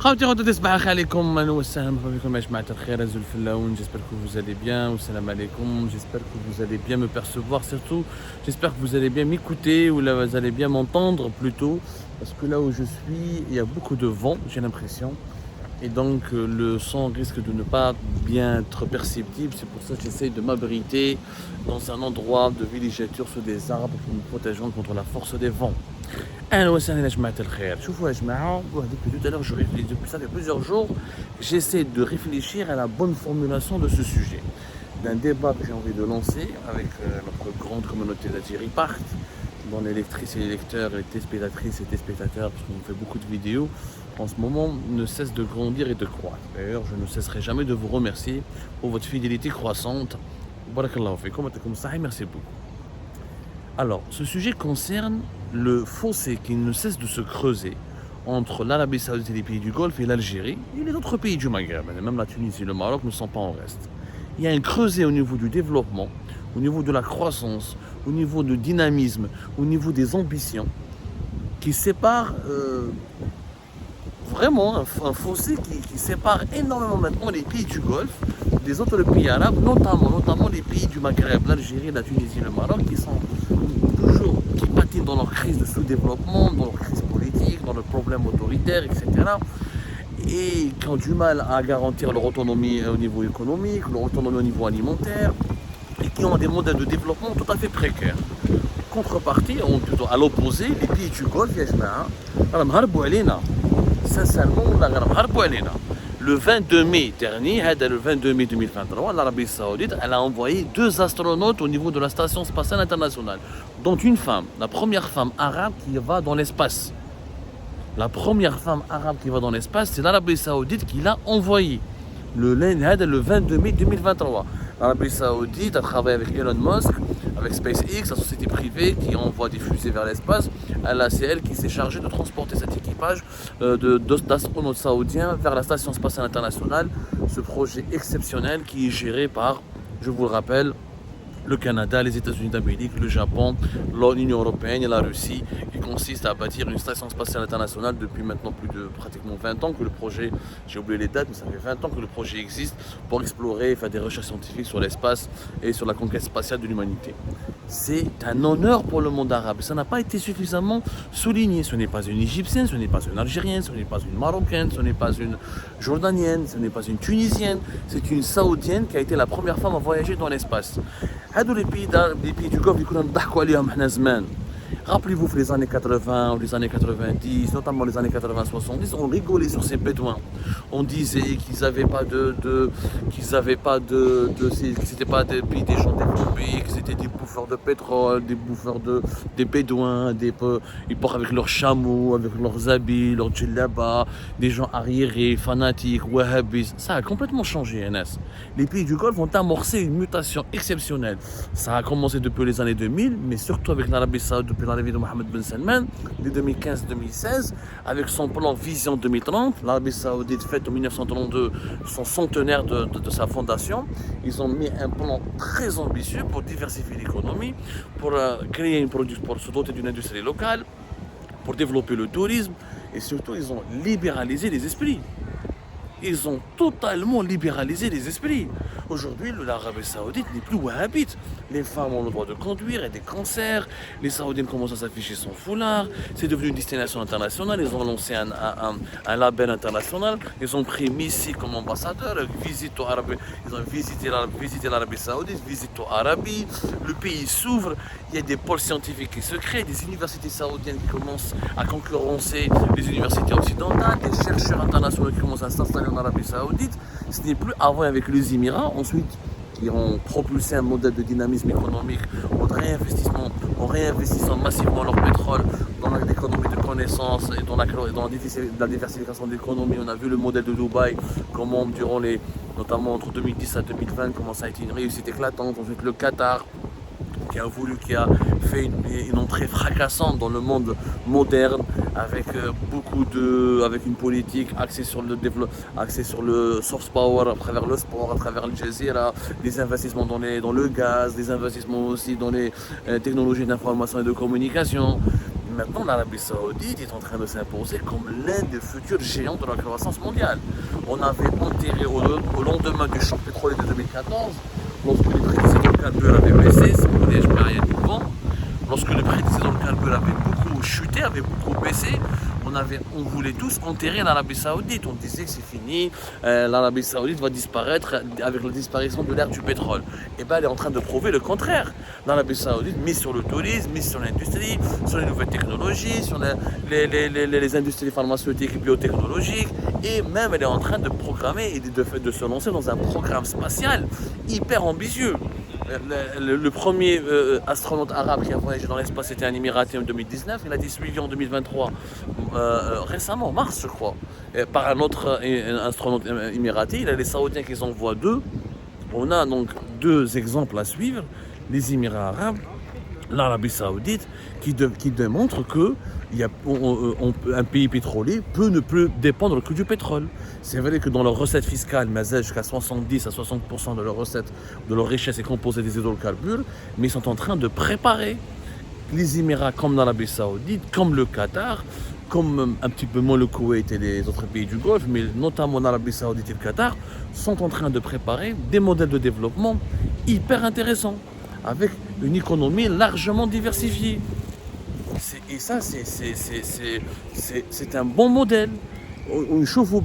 خوتي غدو تصبح عليكم اهلا وسهلا مرحبا بكم يا جماعة الخير ازول الفلاون. J'espère que vous allez bien. Salam alaikum. J'espère que vous allez bien me percevoir. Surtout, j'espère que vous allez bien m'écouter ou là vous allez bien m'entendre plutôt. Parce que là où je suis, il y a beaucoup de vent, j'ai l'impression. Et donc le son risque de ne pas bien être perceptible. C'est pour ça que j'essaye de m'abriter dans un endroit de villégiature sous des arbres pour me protéger contre la force des vents. اهلا وسهلا يا جماعة الخير. شوفوا يا جماعة, depuis tout à l'heure, depuis ça fait plusieurs jours, j'essaie de réfléchir à la bonne formulation de ce sujet. D'un débat que j'ai envie de lancer avec notre grande communauté d'Algérie Park, dont les lectrices et les lecteurs, les téléspectatrices et téléspectateurs, parce qu'on fait beaucoup de vidéos, en ce moment ne cesse de grandir et de croître. D'ailleurs, je ne cesserai jamais de vous remercier pour votre fidélité croissante. Barakallahu fikum, merci beaucoup. Alors, ce sujet concerne le fossé qui ne cesse de se creuser entre l'Arabie Saoudite et les pays du Golfe et l'Algérie et les autres pays du Maghreb. Même la Tunisie et le Maroc ne sont pas en reste. Il y a un creuset au niveau du développement, au niveau de la croissance, au niveau du dynamisme, au niveau des ambitions qui sépare vraiment un fossé qui sépare énormément maintenant les pays du Golfe des autres pays arabes, notamment les pays du Maghreb, l'Algérie, la Tunisie, le Maroc, qui patinent dans leur crise de sous-développement, dans leur crise politique, dans leurs problèmes autoritaires, etc. Et qui ont du mal à garantir leur autonomie au niveau économique, leur autonomie au niveau alimentaire, et qui ont des modèles de développement tout à fait précaires. Contrepartie, ou plutôt à l'opposé, les pays du Golfe, sincèrement, le 22 mai dernier, le 22 mai 2023, l'Arabie Saoudite elle a envoyé 2 astronautes au niveau de la station spatiale internationale, dont une femme, la première femme arabe qui va dans l'espace. La première femme arabe qui va dans l'espace, c'est l'Arabie Saoudite qui l'a envoyée le 22 mai 2023. L'Arabie Saoudite a travaillé avec Elon Musk, avec SpaceX, la société privée qui envoie des fusées vers l'espace. C'est elle qui s'est chargée de transporter cet équipage d'astronautes saoudiens vers la station spatiale internationale. Ce projet exceptionnel qui est géré par, je vous le rappelle, le Canada, les États-Unis d'Amérique, le Japon, l'Union européenne et la Russie, qui consiste à bâtir une station spatiale internationale depuis maintenant plus de pratiquement 20 ans que le projet, j'ai oublié les dates, mais ça fait 20 ans que le projet existe pour explorer et faire des recherches scientifiques sur l'espace et sur la conquête spatiale de l'humanité. C'est un honneur pour le monde arabe. Ça n'a pas été suffisamment souligné. Ce n'est pas une Égyptienne, ce n'est pas une Algérienne, ce n'est pas une Marocaine, ce n'est pas une Jordanienne, ce n'est pas une Tunisienne. C'est une Saoudienne qui a été la première femme à voyager dans l'espace. Les pays du Golfe, rappelez-vous, les années 80 ou les années 90, notamment les années 80-70, on rigolait sur ces bédouins. On disait qu'ils n'avaient pas que c'était pas des pays des gens développés, que c'était des bouffeurs de pétrole, des bédouins, ils partent avec leurs chameaux, avec leurs habits, leurs djellabas, des gens arriérés, fanatiques, wahhabis. Ça a complètement changé, NS. Les pays du Golfe ont amorcé une mutation exceptionnelle. Ça a commencé depuis les années 2000, mais surtout avec l'Arabie Saoudite depuis l'arrivée de Mohammed Ben Salman, de 2015-2016, avec son plan Vision 2030. L'Arabie Saoudite fête en 1932 son centenaire de sa fondation. Ils ont mis un plan très ambitieux pour diversifier l'économie, pour créer pour se doter d'une industrie locale, pour développer le tourisme, et surtout ils ont libéralisé les esprits. Ils ont totalement libéralisé les esprits. Aujourd'hui, l'Arabie Saoudite n'est plus wahhabite. Les femmes ont le droit de conduire et des cancers. Les Saoudiennes commencent à s'afficher sans foulard. C'est devenu une destination internationale. Ils ont lancé un label international. Ils ont pris Messi comme ambassadeur. Ils ont visité l'Arabie Saoudite, visité l'Arabie. Le pays s'ouvre. Il y a des pôles scientifiques qui se créent, des universités saoudiennes qui commencent à concurrencer les universités occidentales, des chercheurs internationaux qui commencent à s'installer en Arabie Saoudite. Ce n'est plus avant avec les Émirats, ensuite qui ont propulsé un modèle de dynamisme économique en réinvestissant massivement leur pétrole dans l'économie de connaissance et dans la diversification de l'économie. On a vu le modèle de Dubaï, comment notamment entre 2010 à 2020, comment ça a été une réussite éclatante. Ensuite le Qatar, qui a fait une entrée fracassante dans le monde moderne avec avec une politique axée sur le soft power à travers le sport, à travers le Jazeera, des investissements dans le gaz, des investissements aussi dans les technologies d'information et de communication. maintenant, l'Arabie Saoudite est en train de s'imposer comme l'un des futurs géants de la croissance mondiale. On avait enterré au lendemain du choc pétrolier de 2014, lorsque les prix des hydrocarbures avaient baissé, c'est pour les rien du vent, lorsque le prix des hydrocarbures avait beaucoup chuté, avait beaucoup baissé, on voulait tous enterrer l'Arabie Saoudite. On disait que c'est fini, l'Arabie Saoudite va disparaître avec la disparition de l'ère du pétrole. Et bien elle est en train de prouver le contraire. L'Arabie Saoudite mise sur le tourisme, mise sur l'industrie, sur les nouvelles technologies, sur les industries pharmaceutiques et biotechnologiques. Et même elle est en train de programmer et de se lancer dans un programme spatial hyper ambitieux. Le premier astronaute arabe qui a voyagé dans l'espace était un Émiraté en 2019, il a été suivi en 2023, récemment, mars je crois, par un autre astronaute émiraté. Il y a les Saoudiens qui envoient deux. On a donc deux exemples à suivre, les Émirats arabes, l'Arabie Saoudite, qui démontrent que un pays pétrolier ne peut dépendre que du pétrole. C'est vrai que dans leur recette fiscale, jusqu'à 70 à 60% de leur recette, de leur richesse est composée des hydrocarbures, mais ils sont en train de préparer les Émirats comme l'Arabie Saoudite, comme le Qatar, comme un petit peu moins le Koweït et les autres pays du Golfe, mais notamment l'Arabie Saoudite et le Qatar, sont en train de préparer des modèles de développement hyper intéressants, avec une économie largement diversifiée. Et ça, c'est un bon modèle. On chauffe au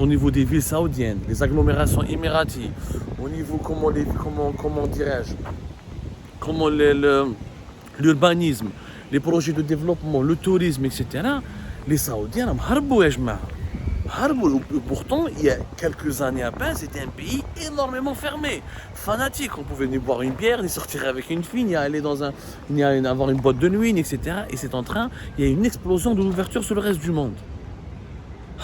niveau des villes saoudiennes, les agglomérations émiraties, au niveau, comment dirais-je, l'urbanisme, les projets de développement, le tourisme, etc. Les Saoudiens, pourtant, il y a quelques années à peine, c'était un pays énormément fermé, fanatique. On pouvait ni boire une bière, ni sortir avec une fille, ni aller avoir une boîte de nuit, etc. Et il y a une explosion de l'ouverture sur le reste du monde.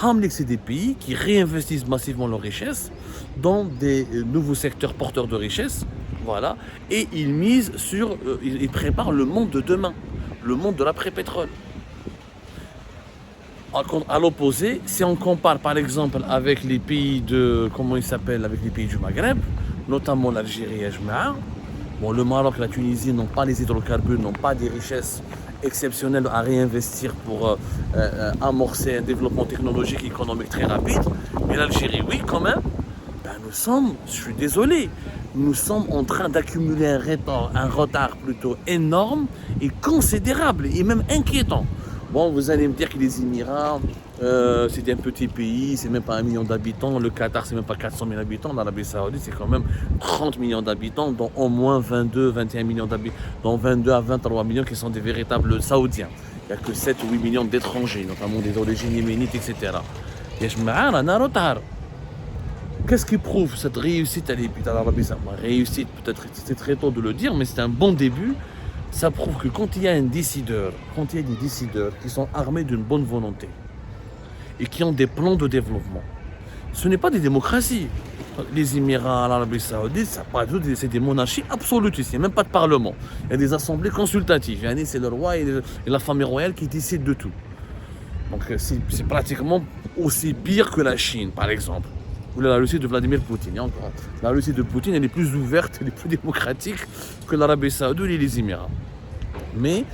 Hamlik, c'est des pays qui réinvestissent massivement leurs richesses dans des nouveaux secteurs porteurs de richesses, voilà, et ils préparent le monde de demain, le monde de l'après-pétrole. À l'opposé, si on compare par exemple avec les pays avec les pays du Maghreb, notamment l'Algérie et le Maroc et la Tunisie n'ont pas les hydrocarbures, n'ont pas des richesses exceptionnelles à réinvestir pour amorcer un développement technologique et économique très rapide. Mais l'Algérie, oui, quand même, je suis désolé, nous sommes en train d'accumuler un retard plutôt énorme et considérable et même inquiétant. Bon, vous allez me dire que les Émirats, c'est un petit pays, c'est même pas 1 million d'habitants. Le Qatar, c'est même pas 400 000 habitants. L'Arabie Saoudite, c'est quand même 30 millions d'habitants, dont au moins 21 millions d'habitants, dont 22 à 23 millions qui sont des véritables Saoudiens. Il n'y a que 7 ou 8 millions d'étrangers, notamment des origines yéménites, etc. Qu'est-ce qui prouve cette réussite à l'Arabie Saoudite? Réussite, peut-être c'est très tôt de le dire, mais c'est un bon début. Ça prouve que quand il y a des décideurs qui sont armés d'une bonne volonté et qui ont des plans de développement, ce n'est pas des démocraties. Les Émirats, l'Arabie Saoudite, c'est des monarchies absolutistes, il n'y a même pas de parlement. Il y a des assemblées consultatives, c'est le roi et la famille royale qui décident de tout. Donc c'est pratiquement aussi pire que la Chine, par exemple, ou la Russie de Vladimir Poutine. Et encore, la Russie de Poutine, elle est plus ouverte, elle est plus démocratique que l'Arabie Saoudite et les Émirats. Mais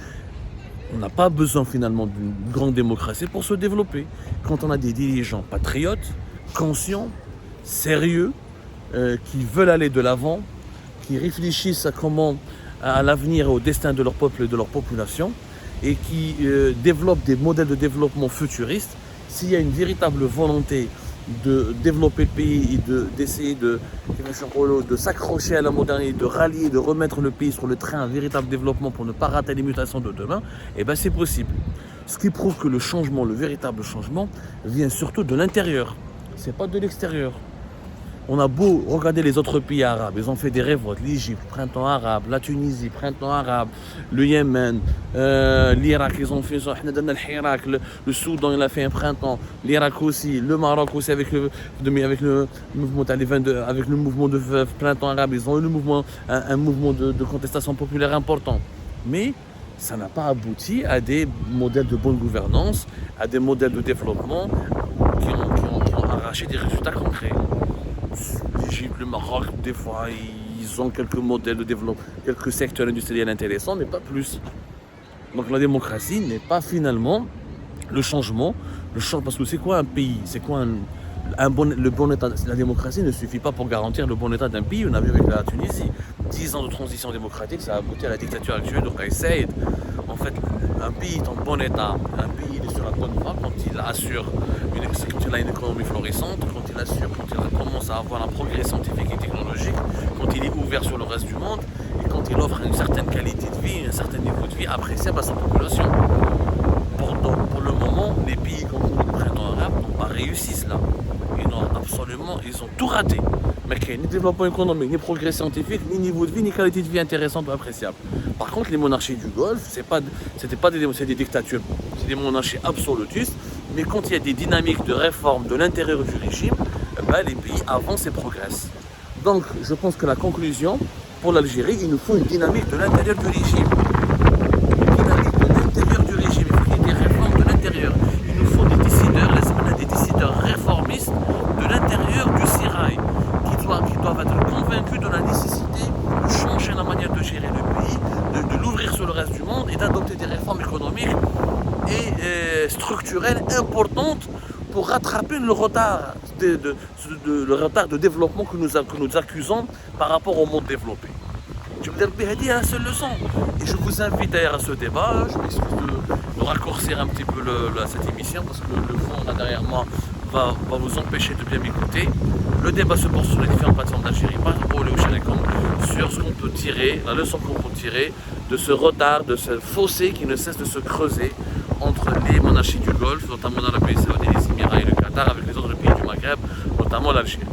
on n'a pas besoin finalement d'une grande démocratie pour se développer. Quand on a des dirigeants patriotes, conscients, sérieux, qui veulent aller de l'avant, qui réfléchissent à l'avenir et au destin de leur peuple et de leur population, et qui développent des modèles de développement futuristes, s'il y a une véritable volonté de développer le pays et d'essayer de s'accrocher à la modernité, de rallier, de remettre le pays sur le train à un véritable développement pour ne pas rater les mutations de demain, c'est possible. Ce qui prouve que le véritable changement, vient surtout de l'intérieur, c'est pas de l'extérieur. On a beau regarder les autres pays arabes, ils ont fait des révoltes, l'Égypte, printemps arabe, la Tunisie, printemps arabe, le Yémen, l'Irak, ils ont fait ça, le Soudan, il a fait un printemps, l'Irak aussi, le Maroc aussi avec le mouvement de printemps arabe, ils ont eu un mouvement de contestation populaire important. Mais ça n'a pas abouti à des modèles de bonne gouvernance, à des modèles de développement qui ont arraché des résultats concrets. L'Égypte, le Maroc, des fois, ils ont quelques modèles de développement, quelques secteurs industriels intéressants, mais pas plus. Donc la démocratie n'est pas finalement le changement, parce que c'est quoi un pays? C'est quoi le bon état? La démocratie ne suffit pas pour garantir le bon état d'un pays. On a vu avec la Tunisie, 10 ans de transition démocratique, ça a abouti à la dictature actuelle de Kais Saied. En fait, un pays est en bon état, un pays est sur la bonne voie quand il assure quand il a une économie florissante, quand il commence à avoir un progrès scientifique et technologique, quand il est ouvert sur le reste du monde et quand il offre une certaine qualité de vie, un certain niveau de vie appréciable à sa population. Pour le moment, les pays comme le printemps arabe n'ont pas réussi cela. Ils ont tout raté. Mais qu'il n'y ait ni développement économique, ni progrès scientifique, ni niveau de vie, ni qualité de vie intéressante ou appréciable. Par contre, les monarchies du Golfe, c'est des dictatures, c'est des monarchies absolutistes, mais quand il y a des dynamiques de réforme de l'intérieur du régime, les pays avancent et progressent. Donc, je pense que la conclusion, pour l'Algérie, il nous faut une dynamique de l'intérieur du régime. Il nous faut des décideurs réformistes de l'intérieur du Sirail qui doivent être convaincus de la nécessité de changer la manière de gérer le pays, de l'ouvrir sur le reste du monde et d'adopter des réformes économiques et structurelles importantes pour rattraper le retard de développement que nous accusons par rapport au monde développé. Je veux dire, une seule leçon. Et je vous invite d'ailleurs à ce débat. Je m'excuse de raccourcir un petit peu cette émission parce que le fond là derrière moi va vous empêcher de bien m'écouter. Le débat se porte sur les différentes plateformes d'Algérie, sur ce qu'on peut tirer, la leçon qu'on peut tirer de ce retard, de ce fossé qui ne cesse de se creuser entre les monarchies du Golfe, notamment l'Arabie Saoudite, les Émirats et le Qatar, avec les autres pays du Maghreb, notamment l'Algérie.